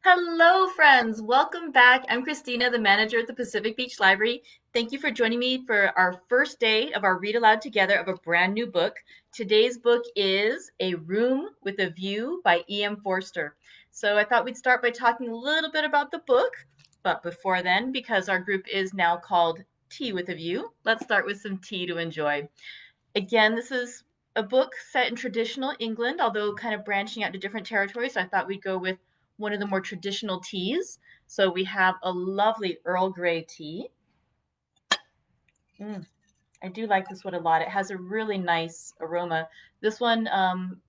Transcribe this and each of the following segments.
Hello, friends. Welcome back. I'm Christina, the manager at the Pacific Beach Library. Thank you for joining me for our first day of our read aloud together of a brand new book. Today's book is A Room with a View by E.M. Forster. So I thought we'd start by talking a little bit about the book. But before then, because our group is now called Tea with a View, let's start with some tea to enjoy. Again, this is a book set in traditional England, although kind of branching out to different territories. So I thought we'd go with one of the more traditional teas. So we have a lovely Earl Grey tea. Mm, I do like this one a lot. It has a really nice aroma. This one,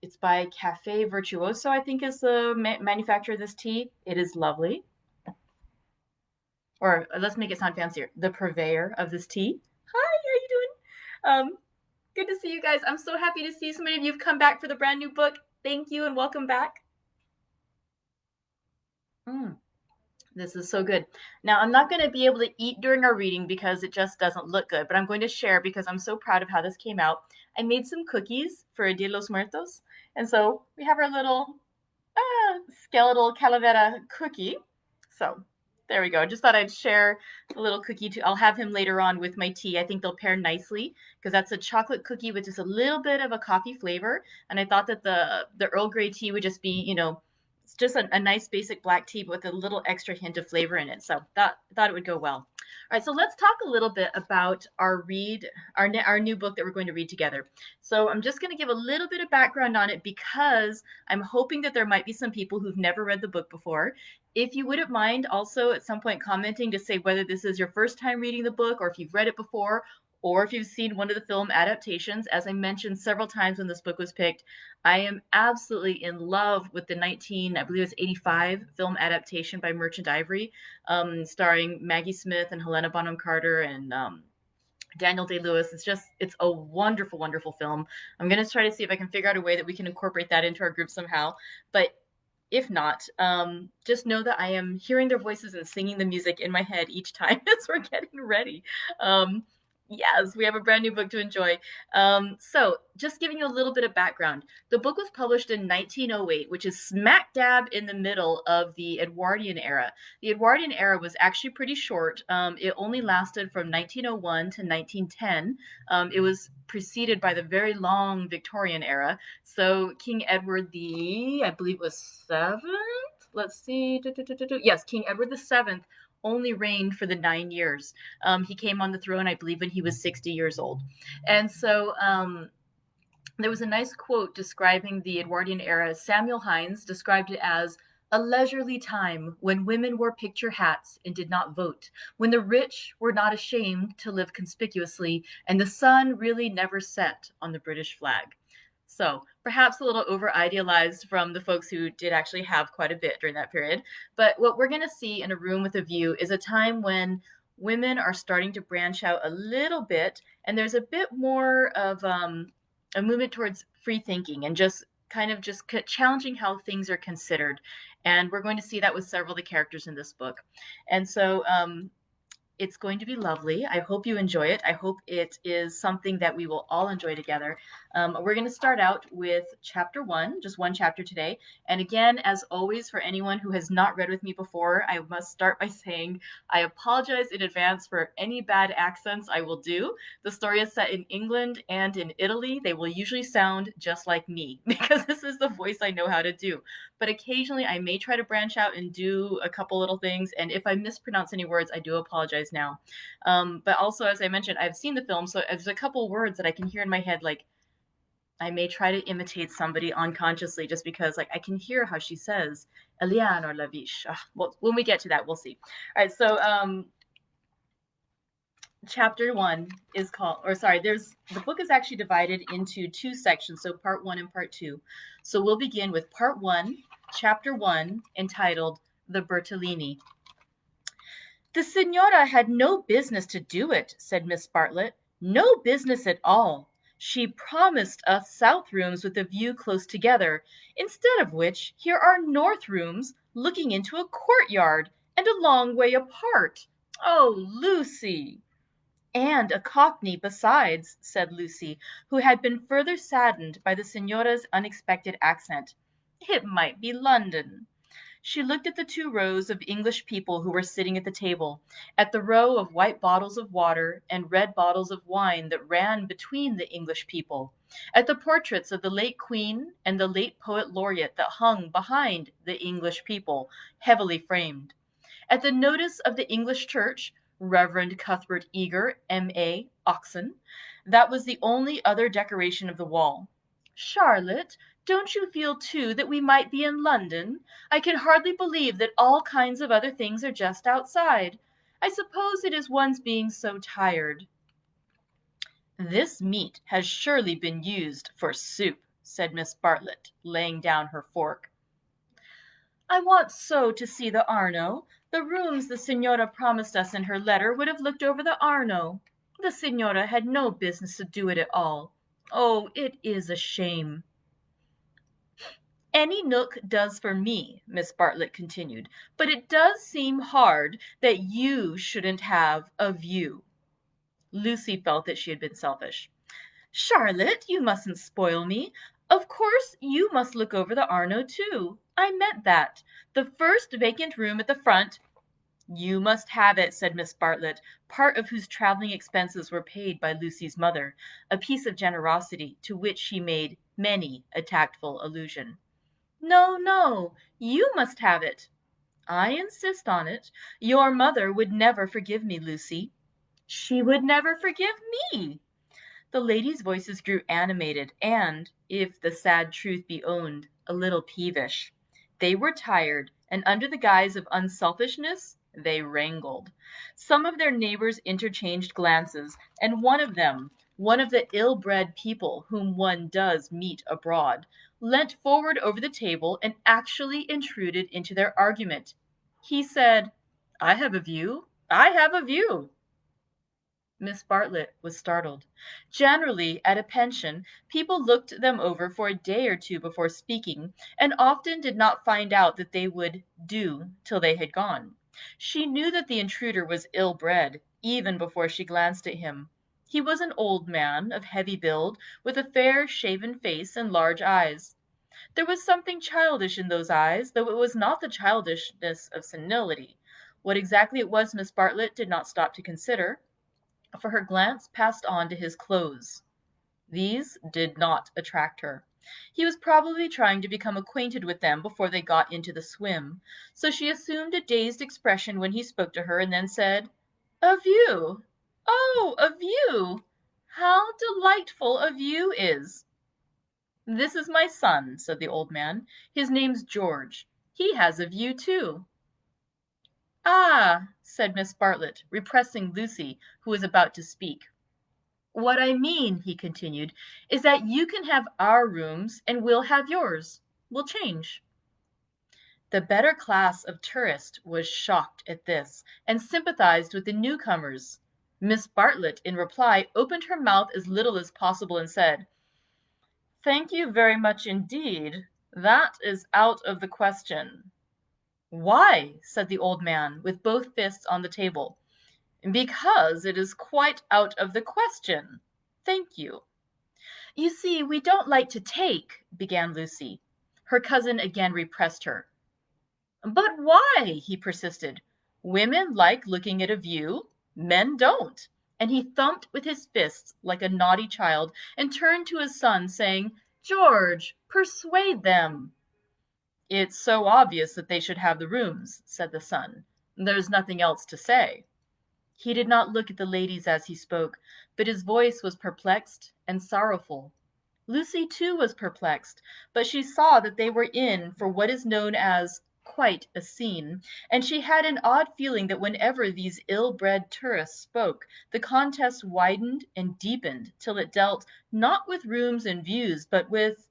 it's by Cafe Virtuoso, I think is the manufacturer of this tea. It is lovely. Or let's make it sound fancier. The purveyor of this tea. Hi, how you doing? Good to see you guys. I'm so happy to see so many of you have come back for the brand new book. Thank you and welcome back. Mm, this is so good. Now, I'm not going to be able to eat during our reading because it just doesn't look good, but I'm going to share because I'm so proud of how this came out. I made some cookies for Dia de los Muertos, and so we have our little skeletal calavera cookie. So there we go. Just thought I'd share the little cookie too. I'll have him later on with my tea. I think they'll pair nicely because that's a chocolate cookie with just a little bit of a coffee flavor. And I thought that the Earl Grey tea would just be, it's just a nice basic black tea but with a little extra hint of flavor in it. So thought it would go well. All right, so let's talk a little bit about our new book that we're going to read together. So I'm just going to give a little bit of background on it because I'm hoping that there might be some people who've never read the book before. If you wouldn't mind also at some point commenting to say whether this is your first time reading the book or if you've read it before or if you've seen one of the film adaptations. As I mentioned several times when this book was picked, I am absolutely in love with the I believe it's 85 film adaptation by Merchant Ivory, starring Maggie Smith and Helena Bonham Carter and Daniel Day-Lewis. It's a wonderful, wonderful film. I'm going to try to see if I can figure out a way that we can incorporate that into our group somehow. But if not, just know that I am hearing their voices and singing the music in my head each time as we're getting ready. Um, yes, we have a brand new book to enjoy. So, just giving you a little bit of background. The book was published in 1908, which is smack dab in the middle of the Edwardian era. The Edwardian era was actually pretty short. It only lasted from 1901 to 1910. It was preceded by the very long Victorian era. So King Edward I believe was seventh. Let's see. Yes, King Edward the Seventh only reigned for the 9 years. He came on the throne, I believe, when he was 60 years old. And so there was a nice quote describing the Edwardian era. Samuel Hines described it as a leisurely time when women wore picture hats and did not vote, when the rich were not ashamed to live conspicuously, and the sun really never set on the British flag. So perhaps a little over idealized from the folks who did actually have quite a bit during that period. But what we're going to see in A Room with a View is a time when women are starting to branch out a little bit, and there's a bit more of a movement towards free thinking and just kind of just challenging how things are considered. And we're going to see that with several of the characters in this book. And so it's going to be lovely. I hope you enjoy it. I hope it is something that we will all enjoy together. We're going to start out with chapter one, just one chapter today. And again, as always, for anyone who has not read with me before, I must start by saying I apologize in advance for any bad accents I will do. The story is set in England and in Italy. They will usually sound just like me because this is the voice I know how to do. But occasionally I may try to branch out and do a couple little things. And if I mispronounce any words, I do apologize now. But also, as I mentioned, I've seen the film, so there's a couple words that I can hear in my head, like I may try to imitate somebody unconsciously just because like I can hear how she says Eliane or Lavish. Well, when we get to that, we'll see. All right, so chapter one is called, or sorry, the book is actually divided into two sections, so part one and part two. So we'll begin with part one, chapter one, entitled The Bertollini. The Signora had no business to do it, said Miss Bartlett. No business at all. She promised us south rooms with a view close together, instead of which here are north rooms looking into a courtyard and a long way apart. Oh, Lucy! And a cockney besides, said Lucy, who had been further saddened by the Signora's unexpected accent. It might be London. She looked at the 2 rows of English people who were sitting at the table, at the row of white bottles of water and red bottles of wine that ran between the English people, at the portraits of the late Queen and the late Poet Laureate that hung behind the English people, heavily framed, at the notice of the English Church, Reverend Cuthbert Eager, M.A., Oxon. That was the only other decoration of the wall. Charlotte, don't you feel too that we might be in London? I can hardly believe that all kinds of other things are just outside. I suppose it is one's being so tired. This meat has surely been used for soup, said Miss Bartlett, laying down her fork. I want so to see the Arno. The rooms the Signora promised us in her letter would have looked over the Arno. The Signora had no business to do it at all. Oh, it is a shame. Any nook does for me, Miss Bartlett continued, but it does seem hard that you shouldn't have a view. Lucy felt that she had been selfish. Charlotte, you mustn't spoil me. Of course, you must look over the Arno, too. I meant that. The first vacant room at the front. You must have it, said Miss Bartlett, part of whose traveling expenses were paid by Lucy's mother, a piece of generosity to which she made many a tactful allusion. No, no, you must have it. I insist on it. Your mother would never forgive me, Lucy. She would never forgive me. The ladies' voices grew animated and, if the sad truth be owned, a little peevish. They were tired, and under the guise of unselfishness, they wrangled. Some of their neighbors interchanged glances, and one of them, one of the ill-bred people whom one does meet abroad, leant forward over the table and actually intruded into their argument. He said, I have a view. I have a view. Miss Bartlett was startled. Generally, at a pension, people looked them over for a day or two before speaking, and often did not find out that they would do till they had gone. She knew that the intruder was ill-bred, even before she glanced at him. He was an old man, of heavy build, with a fair, shaven face and large eyes. There was something childish in those eyes, though it was not the childishness of senility. What exactly it was Miss Bartlett did not stop to consider, for her glance passed on to his clothes. These did not attract her. He was probably trying to become acquainted with them before they got into the swim, so she assumed a dazed expression when he spoke to her and then said, A view! Oh, a view! How delightful a view is! This is my son, said the old man. His name's George. He has a view, too. Ah, said Miss Bartlett, repressing Lucy, who was about to speak. What I mean, he continued, is that you can have our rooms and we'll have yours. We'll change. The better class of tourist was shocked at this and sympathized with the newcomers. Miss Bartlett, in reply, opened her mouth as little as possible and said, Thank you very much indeed. That is out of the question. Why? Said the old man, with both fists on the table. Because it is quite out of the question. Thank you. You see, we don't like to take, began Lucy. Her cousin again repressed her. But why? He persisted. Women like looking at a view, men don't. And he thumped with his fists like a naughty child and turned to his son, saying, George, persuade them. It's so obvious that they should have the rooms, said the son. There's nothing else to say. He did not look at the ladies as he spoke, but his voice was perplexed and sorrowful. Lucy, too, was perplexed, but she saw that they were in for what is known as quite a scene, and she had an odd feeling that whenever these ill-bred tourists spoke, the contest widened and deepened till it dealt not with rooms and views, but with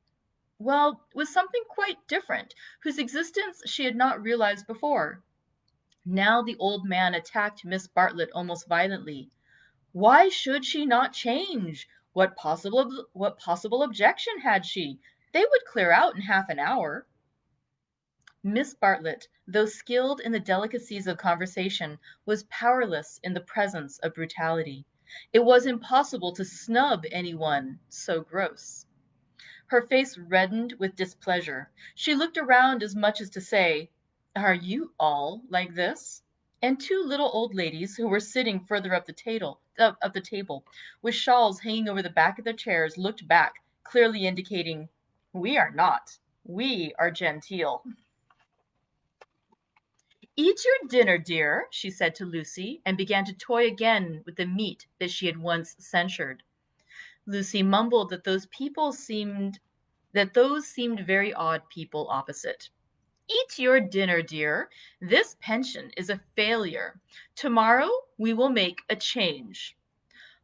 something quite different, whose existence she had not realized before. Now the old man attacked Miss Bartlett almost violently. Why should she not change? What possible objection had she? They would clear out in half an hour. Miss Bartlett, though skilled in the delicacies of conversation, was powerless in the presence of brutality. It was impossible to snub anyone so gross. Her face reddened with displeasure. She looked around as much as to say, Are you all like this? And two little old ladies who were sitting further up the table, with shawls hanging over the back of their chairs, looked back, clearly indicating, "We are not. We are genteel." "Eat your dinner, dear," she said to Lucy, and began to toy again with the meat that she had once censured. Lucy mumbled that those seemed very odd people opposite. "Eat your dinner, dear. This pension is a failure. Tomorrow we will make a change."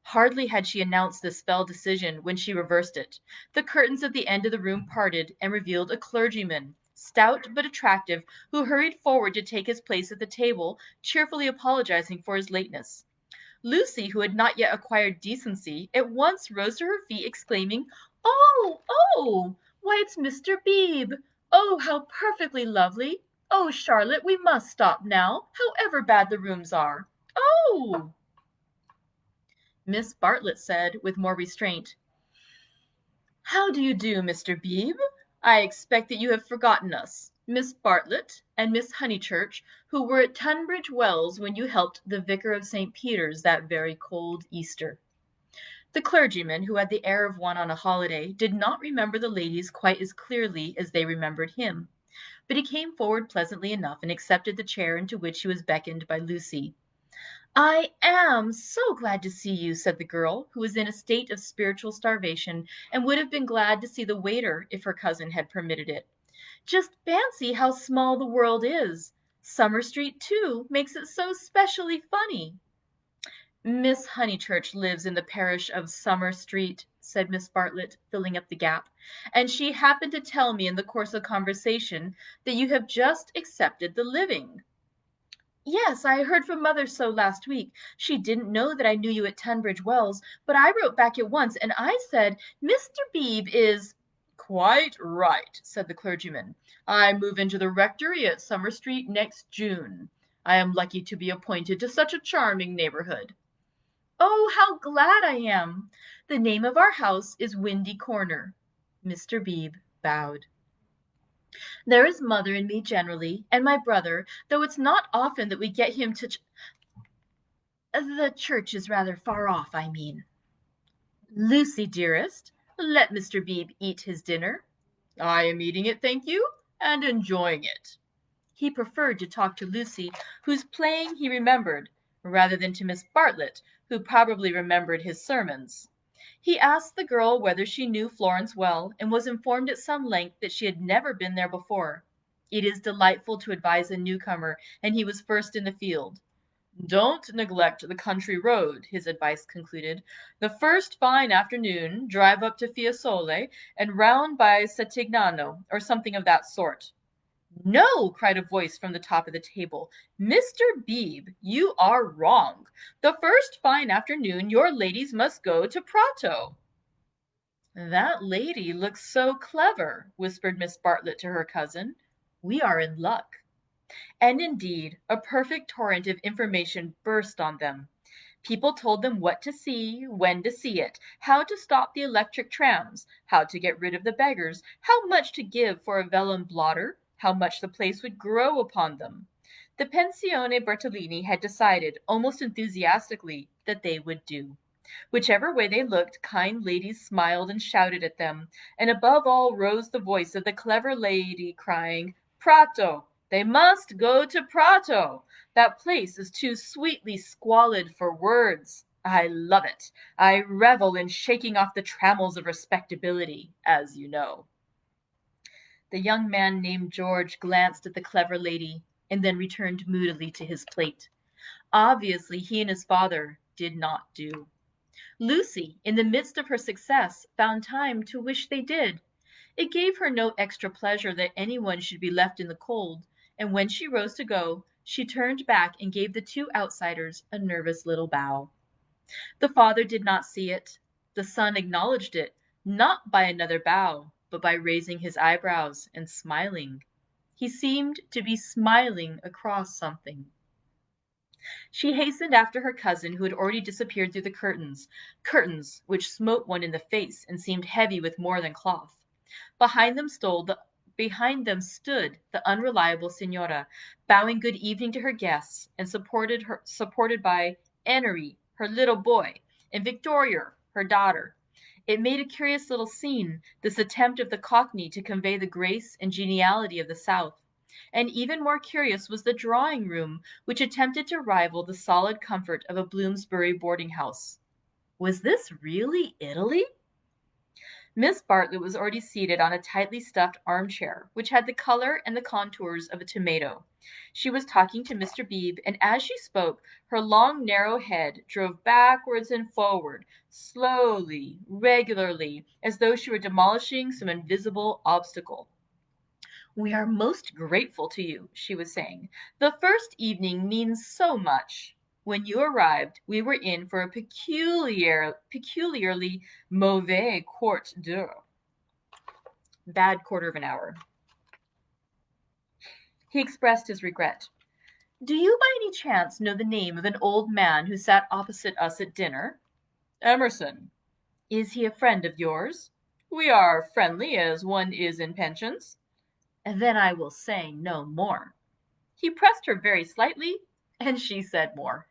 Hardly had she announced this fell decision when she reversed it. The curtains at the end of the room parted and revealed a clergyman, stout but attractive, who hurried forward to take his place at the table, cheerfully apologizing for his lateness. Lucy, who had not yet acquired decency, at once rose to her feet, exclaiming, "Oh, oh! Why, it's Mr. Beebe! Oh, how perfectly lovely! Oh, Charlotte, we must stop now, however bad the rooms are. Oh!" Miss Bartlett said, with more restraint, "How do you do, Mr. Beebe? I expect that you have forgotten us, Miss Bartlett and Miss Honeychurch, who were at Tunbridge Wells when you helped the vicar of St. Peter's that very cold Easter." The clergyman, who had the air of one on a holiday, did not remember the ladies quite as clearly as they remembered him, but he came forward pleasantly enough and accepted the chair into which he was beckoned by Lucy. "I am so glad to see you," said the girl, who was in a state of spiritual starvation, and would have been glad to see the waiter if her cousin had permitted it. "Just fancy how small the world is. Summer Street, too, makes it so specially funny." "Miss Honeychurch lives in the parish of Summer Street," said Miss Bartlett, filling up the gap, "and she happened to tell me in the course of conversation that you have just accepted the living." "Yes, I heard from mother so last week. She didn't know that I knew you at Tunbridge Wells, but I wrote back at once, and I said, 'Mr. Beebe is—'" "Quite right," said the clergyman. "I move into the rectory at Summer Street next June. I am lucky to be appointed to such a charming neighborhood." "Oh, how glad I am! The name of our house is Windy Corner." Mr. Beebe bowed. "There is mother and me generally, and my brother, though it's not often that we get him to the church is rather far off, I mean." "Lucy, dearest, let Mr. Beebe eat his dinner." "I am eating it, thank you, and enjoying it." He preferred to talk to Lucy, whose playing he remembered, rather than to Miss Bartlett, who probably remembered his sermons. He asked the girl whether she knew Florence well, and was informed at some length that she had never been there before. It is delightful to advise a newcomer, and he was first in the field. "Don't neglect the country road," his advice concluded. "The first fine afternoon, drive up to Fiesole, and round by Settignano, or something of that sort." "No," cried a voice from the top of the table. "Mr. Beebe, you are wrong. The first fine afternoon your ladies must go to Prato." "That lady looks so clever," whispered Miss Bartlett to her cousin. "We are in luck." And indeed, a perfect torrent of information burst on them. People told them what to see, when to see it, how to stop the electric trams, how to get rid of the beggars, how much to give for a vellum blotter, how much the place would grow upon them. The Pensione Bertollini had decided, almost enthusiastically, that they would do. Whichever way they looked, kind ladies smiled and shouted at them, and above all rose the voice of the clever lady crying, "Prato! They must go to Prato! That place is too sweetly squalid for words. I love it. I revel in shaking off the trammels of respectability, as you know." The young man named George glanced at the clever lady, and then returned moodily to his plate. Obviously, he and his father did not do. Lucy, in the midst of her success, found time to wish they did. It gave her no extra pleasure that anyone should be left in the cold, and when she rose to go, she turned back and gave the two outsiders a nervous little bow. The father did not see it. The son acknowledged it, not by another bow, but by raising his eyebrows and smiling. He seemed to be smiling across something. She hastened after her cousin, who had already disappeared through the curtains which smote one in the face and seemed heavy with more than cloth. Behind them Behind them stood the unreliable Senora, bowing good evening to her guests, and supported by Enery, her little boy, and Victoria, her daughter. It made a curious little scene, this attempt of the Cockney to convey the grace and geniality of the South. And even more curious was the drawing room, which attempted to rival the solid comfort of a Bloomsbury boarding house. Was this really Italy? Miss Bartlett was already seated on a tightly stuffed armchair, which had the color and the contours of a tomato. She was talking to Mr. Beebe, and as she spoke, her long, narrow head drove backwards and forward, slowly, regularly, as though she were demolishing some invisible obstacle. "We are most grateful to you," she was saying. "The first evening means so much. When you arrived, we were in for a peculiarly mauvais quart d'heure." Bad quarter of an hour. He expressed his regret. "Do you by any chance know the name of an old man who sat opposite us at dinner?" "Emerson." "Is he a friend of yours?" "We are friendly as one is in pensions." "Then I will say no more." He pressed her very slightly, and she said more.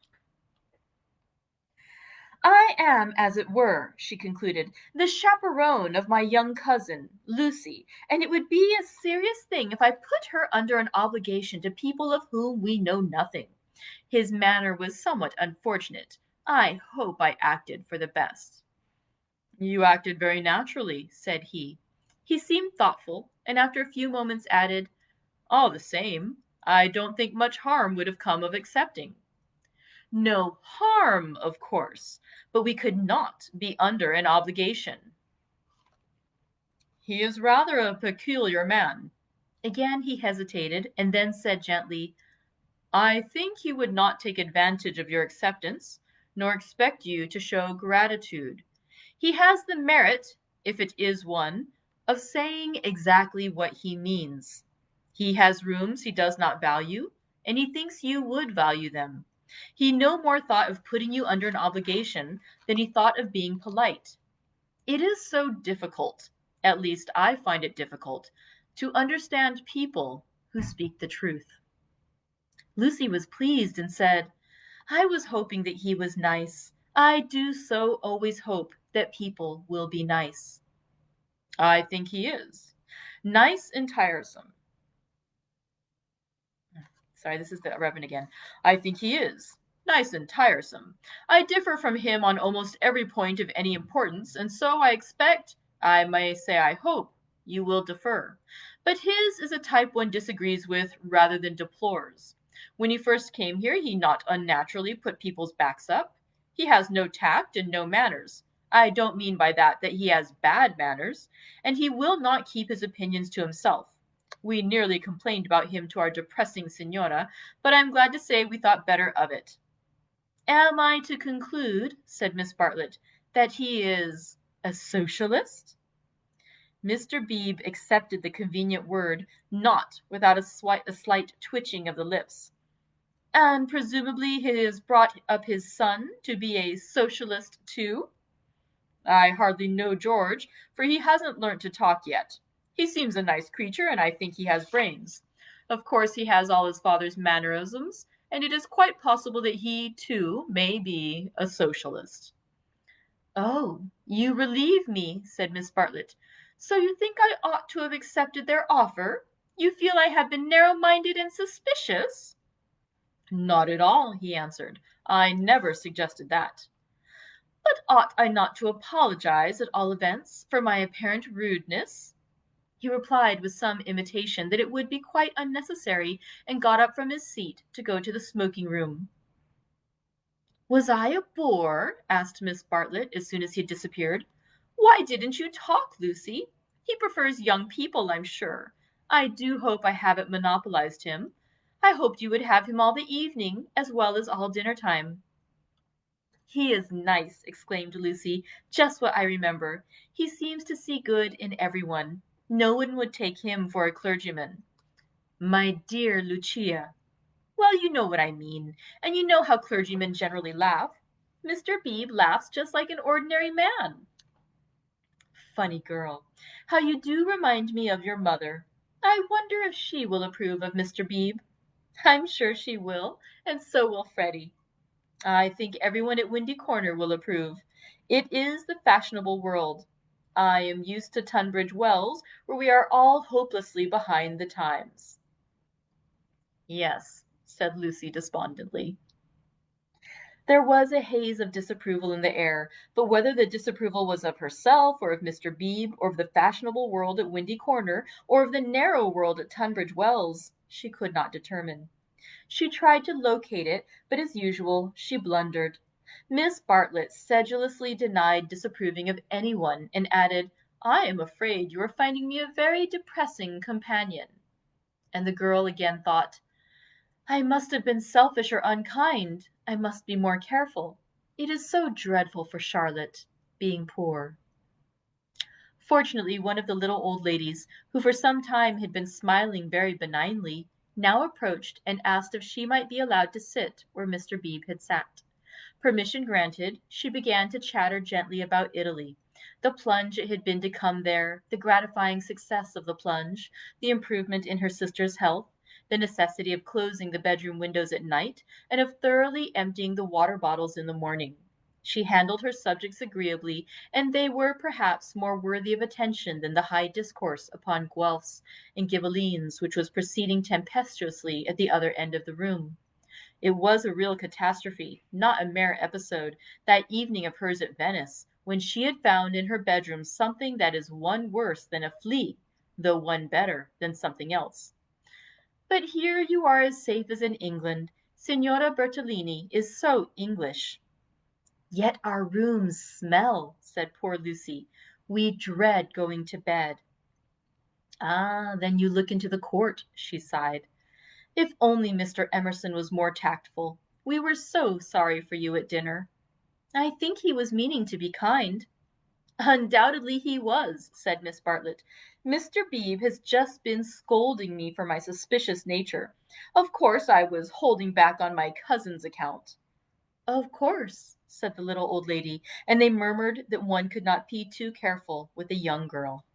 "I am, as it were," she concluded, "the chaperone of my young cousin, Lucy, and it would be a serious thing if I put her under an obligation to people of whom we know nothing. His manner was somewhat unfortunate. I hope I acted for the best." "You acted very naturally," said he. He seemed thoughtful, and after a few moments added, "All the same, I don't think much harm would have come of accepting." "No harm, of course, but we could not be under an obligation." "He is rather a peculiar man." Again he hesitated, and then said gently, "I think he would not take advantage of your acceptance, nor expect you to show gratitude. He has the merit, if it is one, of saying exactly what he means. He has rooms he does not value, and he thinks you would value them. He no more thought of putting you under an obligation than he thought of being polite. It is so difficult, at least I find it difficult, to understand people who speak the truth." Lucy was pleased and said, "I was hoping that he was nice. I do so always hope that people will be nice." "I think he is. Nice and tiresome." Sorry, this is the Reverend again. "I think he is. Nice and tiresome. I differ from him on almost every point of any importance, and so I expect, I may say I hope, you will defer. But his is a type one disagrees with rather than deplores. When he first came here, he not unnaturally put people's backs up. He has no tact and no manners. I don't mean by that that he has bad manners, and he will not keep his opinions to himself. We nearly complained about him to our depressing Senora, but I am glad to say we thought better of it." "Am I to conclude," said Miss Bartlett, "that he is a socialist?" Mr. Beebe accepted the convenient word, not without a slight twitching of the lips. "And presumably he has brought up his son to be a socialist too?" "I hardly know George, for he hasn't learnt to talk yet. He seems a nice creature, and I think he has brains. Of course he has all his father's mannerisms, and it is quite possible that he, too, may be a socialist." "Oh, you relieve me," said Miss Bartlett. "So you think I ought to have accepted their offer? You feel I have been narrow-minded and suspicious?" "Not at all," he answered. "I never suggested that." "But ought I not to apologize, at all events, for my apparent rudeness?" He replied with some imitation that it would be quite unnecessary, and got up from his seat to go to the smoking room. "Was I a bore?" asked Miss Bartlett as soon as he had disappeared. "Why didn't you talk, Lucy? He prefers young people, I'm sure. I do hope I haven't monopolized him. I hoped you would have him all the evening, as well as all dinner time." "He is nice," exclaimed Lucy. "Just what I remember. He seems to see good in everyone. No one would take him for a clergyman." "My dear Lucia." "Well, you know what I mean, and you know how clergymen generally laugh. Mr. Beebe laughs just like an ordinary man." "Funny girl. How you do remind me of your mother. I wonder if she will approve of Mr. Beebe. I'm sure she will, and so will Freddie. I think everyone at Windy Corner will approve. It is the fashionable world. I am used to Tunbridge Wells, where we are all hopelessly behind the times. Yes, said Lucy despondently. There was a haze of disapproval in the air, but whether the disapproval was of herself, or of Mr. Beebe, or of the fashionable world at Windy Corner, or of the narrow world at Tunbridge Wells, she could not determine. She tried to locate it, but as usual she blundered. Miss Bartlett sedulously denied disapproving of anyone, and added, "I am afraid you are finding me a very depressing companion." And the girl again thought, "I must have been selfish or unkind. I must be more careful. It is so dreadful for Charlotte, being poor." Fortunately, one of the little old ladies, who for some time had been smiling very benignly, now approached and asked if she might be allowed to sit where Mr. Beebe had sat. Permission granted, she began to chatter gently about Italy, the plunge it had been to come there, the gratifying success of the plunge, the improvement in her sister's health, the necessity of closing the bedroom windows at night, and of thoroughly emptying the water bottles in the morning. She handled her subjects agreeably, and they were perhaps more worthy of attention than the high discourse upon Guelphs and Ghibellines which was proceeding tempestuously at the other end of the room. It was a real catastrophe, not a mere episode, that evening of hers at Venice, when she had found in her bedroom something that is one worse than a flea, though one better than something else. But here you are as safe as in England. Signora Bertolini is so English. Yet our rooms smell, said poor Lucy. We dread going to bed. Ah, then you look into the court, she sighed. If only Mr. Emerson was more tactful. We were so sorry for you at dinner. I think he was meaning to be kind. Undoubtedly he was, said Miss Bartlett. Mr. Beebe has just been scolding me for my suspicious nature. Of course I was holding back on my cousin's account. Of course, said the little old lady, and they murmured that one could not be too careful with a young girl.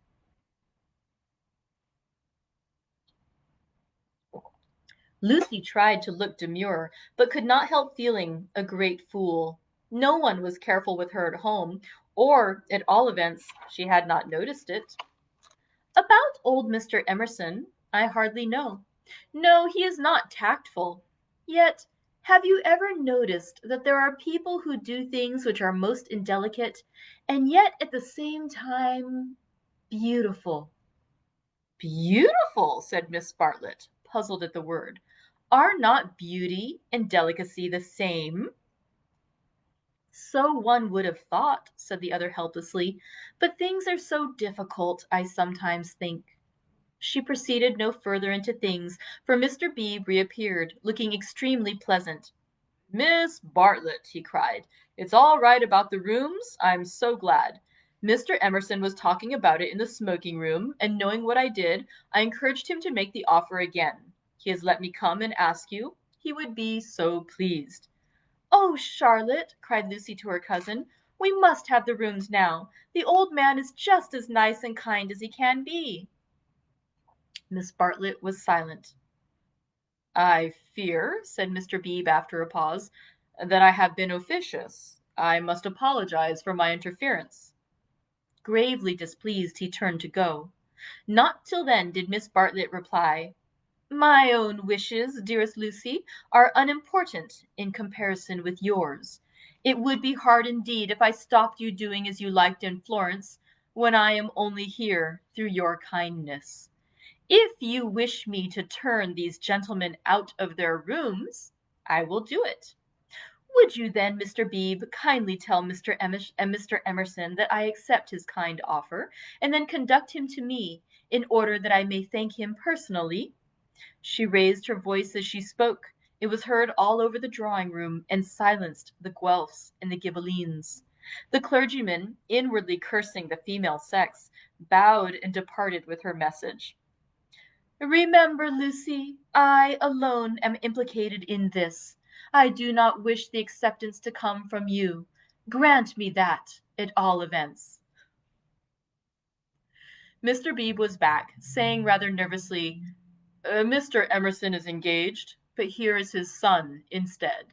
Lucy tried to look demure, but could not help feeling a great fool. No one was careful with her at home, or, at all events, she had not noticed it. About old Mr. Emerson, I hardly know. No, he is not tactful. Yet, have you ever noticed that there are people who do things which are most indelicate, and yet at the same time beautiful? Beautiful, said Miss Bartlett, puzzled at the word. Are not beauty and delicacy the same? So one would have thought, said the other helplessly, but things are so difficult, I sometimes think. She proceeded no further into things, for Mr. Beebe reappeared, looking extremely pleasant. Miss Bartlett, he cried, it's all right about the rooms? I'm so glad. Mr. Emerson was talking about it in the smoking room, and knowing what I did, I encouraged him to make the offer again. He has let me come and ask you. He would be so pleased. Oh, Charlotte, cried Lucy to her cousin, we must have the rooms now. The old man is just as nice and kind as he can be. Miss Bartlett was silent. I fear, said Mr. Beebe after a pause, that I have been officious. I must apologize for my interference. Gravely displeased, he turned to go. Not till then did Miss Bartlett reply, My own wishes, dearest Lucy, are unimportant in comparison with yours. It would be hard indeed if I stopped you doing as you liked in Florence, when I am only here through your kindness. If you wish me to turn these gentlemen out of their rooms, I will do it. Would you then, Mr. Beebe, kindly tell Mr. Emerson that I accept his kind offer, and then conduct him to me, in order that I may thank him personally? She raised her voice as she spoke. It was heard all over the drawing-room, and silenced the Guelphs and the Ghibellines. The clergyman, inwardly cursing the female sex, bowed and departed with her message. Remember, Lucy, I alone am implicated in this. I do not wish the acceptance to come from you. Grant me that, at all events. Mr. Beebe was back, saying rather nervously, Mr. Emerson is engaged, but here is his son instead.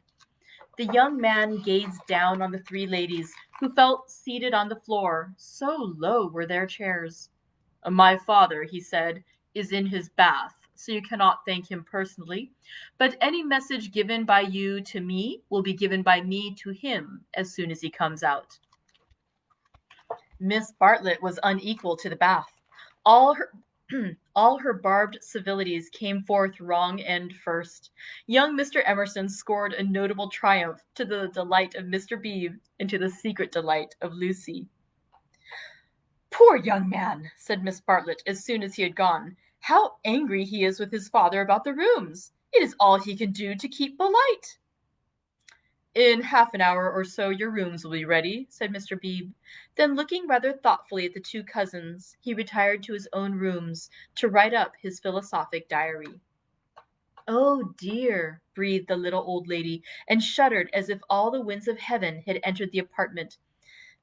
The young man gazed down on the three ladies, who felt seated on the floor, so low were their chairs. My father, he said, is in his bath, so you cannot thank him personally, but any message given by you to me will be given by me to him as soon as he comes out. Miss Bartlett was unequal to the bath. All her all her barbed civilities came forth wrong end first. Young Mr. Emerson scored a notable triumph to the delight of Mr. Beebe and to the secret delight of Lucy. Poor young man, said Miss Bartlett as soon as he had gone. How angry he is with his father about the rooms. It is all he can do to keep polite. In half an hour or so your rooms will be ready, said Mr. Beebe. Then, looking rather thoughtfully at the two cousins, he retired to his own rooms to write up his philosophic diary. Oh dear, breathed the little old lady, and shuddered as if all the winds of heaven had entered the apartment.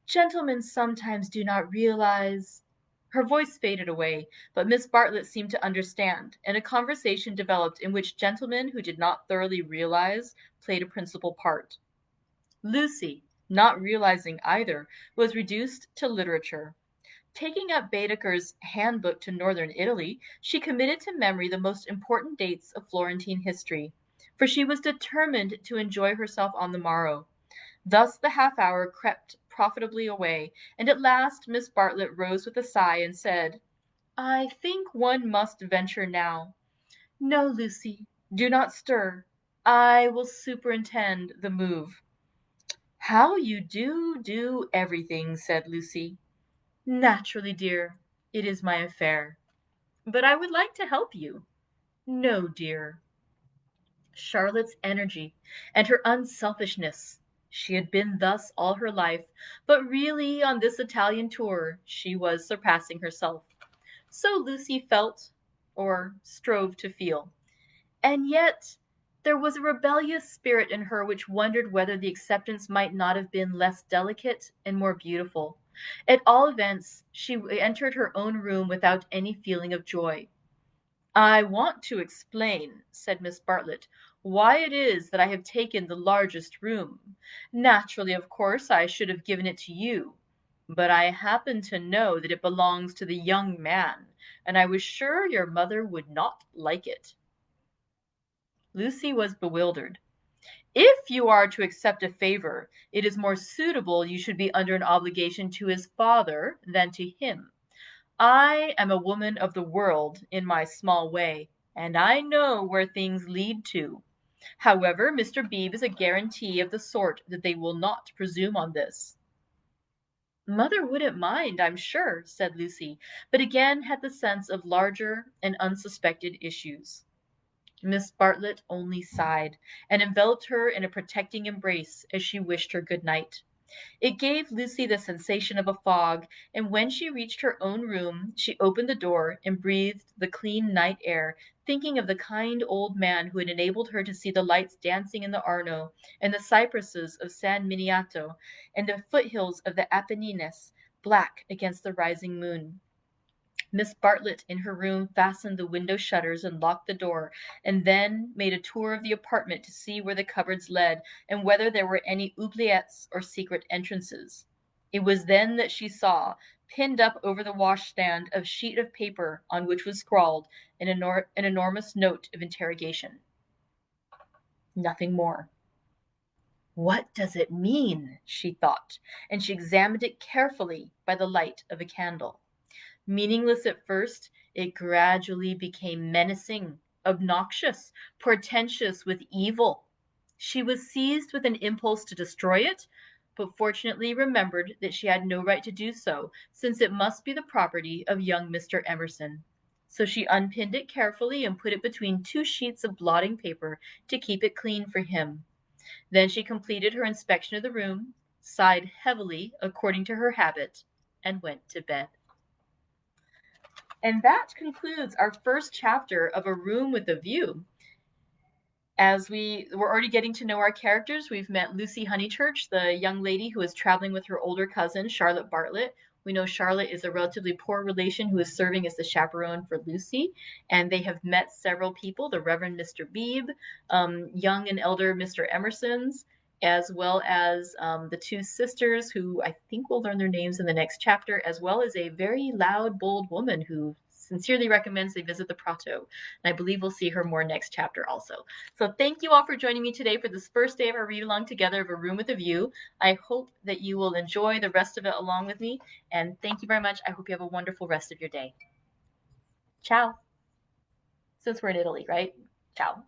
Gentlemen sometimes do not realize. Her voice faded away, but Miss Bartlett seemed to understand, and a conversation developed in which gentlemen who did not thoroughly realize played a principal part. Lucy, not realizing either, was reduced to literature. Taking up Baedeker's Handbook to Northern Italy, she committed to memory the most important dates of Florentine history, for she was determined to enjoy herself on the morrow. Thus the half-hour crept profitably away, and at last Miss Bartlett rose with a sigh and said, I think one must venture now. No, Lucy, do not stir. I will superintend the move. How you do everything, said Lucy. Naturally, dear. It is my affair. But I would like to help you. No, dear. Charlotte's energy and her unselfishness. She had been thus all her life, but really on this Italian tour she was surpassing herself. So Lucy felt, or strove to feel. And yet there was a rebellious spirit in her which wondered whether the acceptance might not have been less delicate and more beautiful. At all events, she entered her own room without any feeling of joy. I want to explain, said Miss Bartlett, why it is that I have taken the largest room. Naturally, of course, I should have given it to you, but I happen to know that it belongs to the young man, and I was sure your mother would not like it. Lucy was bewildered. If you are to accept a favor, it is more suitable you should be under an obligation to his father than to him. I am a woman of the world in my small way, and I know where things lead to. However, Mr. Beebe is a guarantee of the sort that they will not presume on this. Mother wouldn't mind, I'm sure, said Lucy, but again had the sense of larger and unsuspected issues. Miss Bartlett only sighed, and enveloped her in a protecting embrace as she wished her good night. It gave Lucy the sensation of a fog, and when she reached her own room, she opened the door and breathed the clean night air, thinking of the kind old man who had enabled her to see the lights dancing in the Arno, and the cypresses of San Miniato, and the foothills of the Apennines, black against the rising moon. Miss Bartlett in her room fastened the window shutters and locked the door, and then made a tour of the apartment to see where the cupboards led and whether there were any oubliettes or secret entrances. It was then that she saw, pinned up over the washstand, a sheet of paper on which was scrawled an enormous note of interrogation. Nothing more. What does it mean? She thought, and she examined it carefully by the light of a candle. Meaningless at first, it gradually became menacing, obnoxious, portentous with evil. She was seized with an impulse to destroy it, but fortunately remembered that she had no right to do so, since it must be the property of young Mr. Emerson. So she unpinned it carefully and put it between two sheets of blotting paper to keep it clean for him. Then she completed her inspection of the room, sighed heavily according to her habit, and went to bed. And that concludes our first chapter of A Room with a View. As we're already getting to know our characters, we've met Lucy Honeychurch, the young lady who is traveling with her older cousin, Charlotte Bartlett. We know Charlotte is a relatively poor relation who is serving as the chaperone for Lucy, and they have met several people, the Reverend Mr. Beebe, young and elder Mr. Emerson's, as well as the two sisters, who I think we'll learn their names in the next chapter, as well as a very loud, bold woman who sincerely recommends they visit the Prato. And I believe we'll see her more next chapter also. So thank you all for joining me today for this first day of our read along together of A Room with a View. I hope that you will enjoy the rest of it along with me. And thank you very much. I hope you have a wonderful rest of your day. Ciao. Since we're in Italy, right? Ciao.